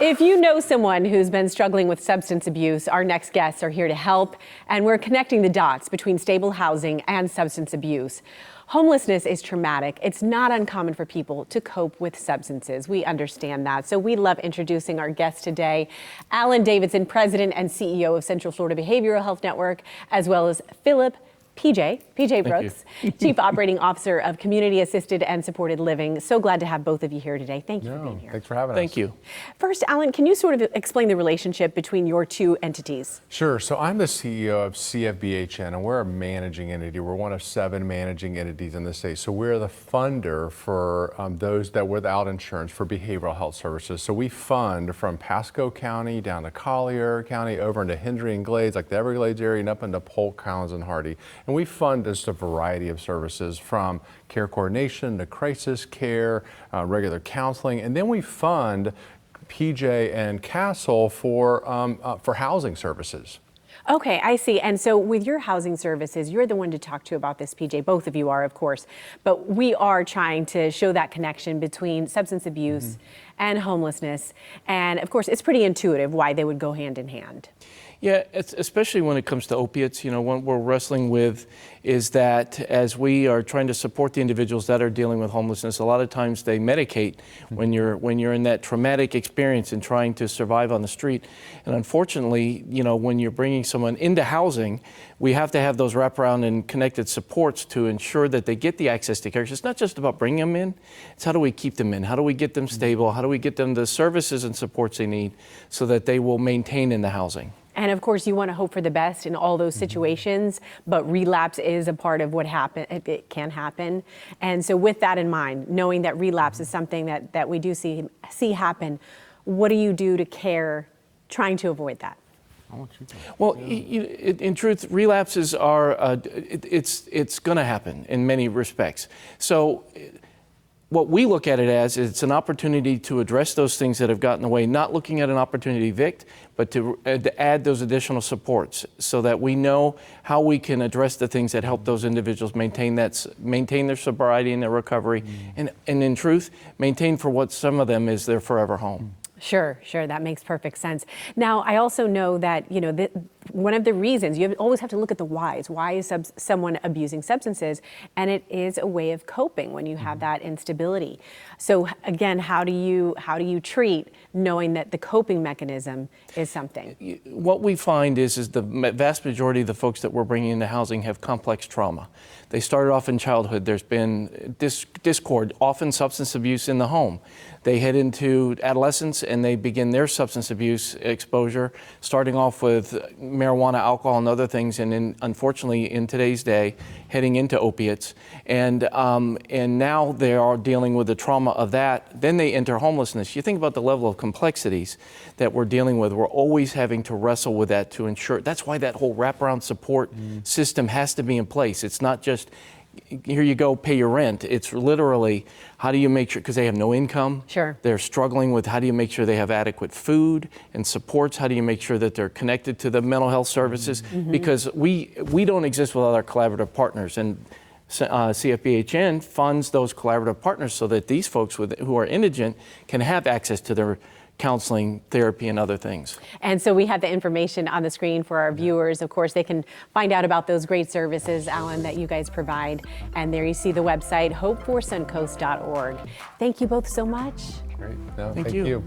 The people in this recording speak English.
If you know someone who's been struggling with substance abuse, our next guests are here to help, and we're connecting the dots between stable housing and substance abuse. Homelessness is traumatic. It's not uncommon for people to cope with substances. We understand that. So we love introducing our guest today, Alan Davidson, President and CEO of Central Florida Behavioral Health Network, as well as Phillip PJ Brooks, Chief Operating Officer of Community Assisted and Supported Living. So glad to have both of you here today. Thank you for being here. Thanks for having us. Thank you. First, Alan, can you sort of explain the relationship between your two entities? Sure. So I'm the CEO of CFBHN, and we're a managing entity. We're one of 7 managing entities in the state. So we're the funder for those that without insurance for behavioral health services. So we fund from Pasco County down to Collier County over into Hendry and Glades, like the Everglades area, and up into Polk, Collins, and Hardy. And we fund just a variety of services from care coordination to crisis care, regular counseling, and then we fund PJ and CASL for housing services. Okay, I see. And so with your housing services, you're the one to talk to about this, PJ. Both of you are, of course. But we are trying to show that connection between substance abuse and homelessness. And of course, it's pretty intuitive why they would go hand in hand. Yeah, especially when it comes to opiates. You know, what we're wrestling with is that as we are trying to support the individuals that are dealing with homelessness, a lot of times they medicate when you're in that traumatic experience and trying to survive on the street. And unfortunately, you know, when you're bringing someone into housing, we have to have those wraparound and connected supports to ensure that they get the access to care. It's not just about bringing them in, it's how do we keep them in? How do we get them stable? How do we get them the services and supports they need so that they will maintain in the housing? And of course, you want to hope for the best in all those situations, but relapse is a part of what it can happen. And so with that in mind, knowing that relapse is something that we do see happen, what do you do to care, trying to avoid that? Well, in truth, relapses are, it's going to happen in many respects. So what we look at it as is it's an opportunity to address those things that have gotten away, not looking at an opportunity to evict, but to add those additional supports so that we know how we can address the things that help those individuals maintain their sobriety and their recovery, and in truth, maintain for what some of them is their forever home. Sure, that makes perfect sense. Now, I also know that, you know, one of the reasons, you always have to look at the whys. Why is someone abusing substances? And it is a way of coping when you have that instability. So again, how do you treat knowing that the coping mechanism is something? What we find is the vast majority of the folks that we're bringing into housing have complex trauma. They started off in childhood. There's been discord, often substance abuse in the home. They head into adolescence and they begin their substance abuse exposure, starting off with marijuana, alcohol, and other things, and then, unfortunately, in today's day, heading into opiates. And now they are dealing with the trauma of that. Then they enter homelessness. You think about the level of complexities that we're dealing with. We're always having to wrestle with that to ensure. That's why that whole wraparound support system has to be in place. It's not just, here you go, pay your rent. It's literally, how do you make sure, because they have no income. Sure. They're struggling with how do you make sure they have adequate food and supports? How do you make sure that they're connected to the mental health services? Because we don't exist without our collaborative partners. And CFBHN funds those collaborative partners so that these folks who are indigent can have access to their counseling, therapy, and other things. And so we have the information on the screen for our viewers. Of course, they can find out about those great services, Alan, that you guys provide. And there you see the website, hopeforsuncoast.org. Thank you both so much. Great. No, Thank you.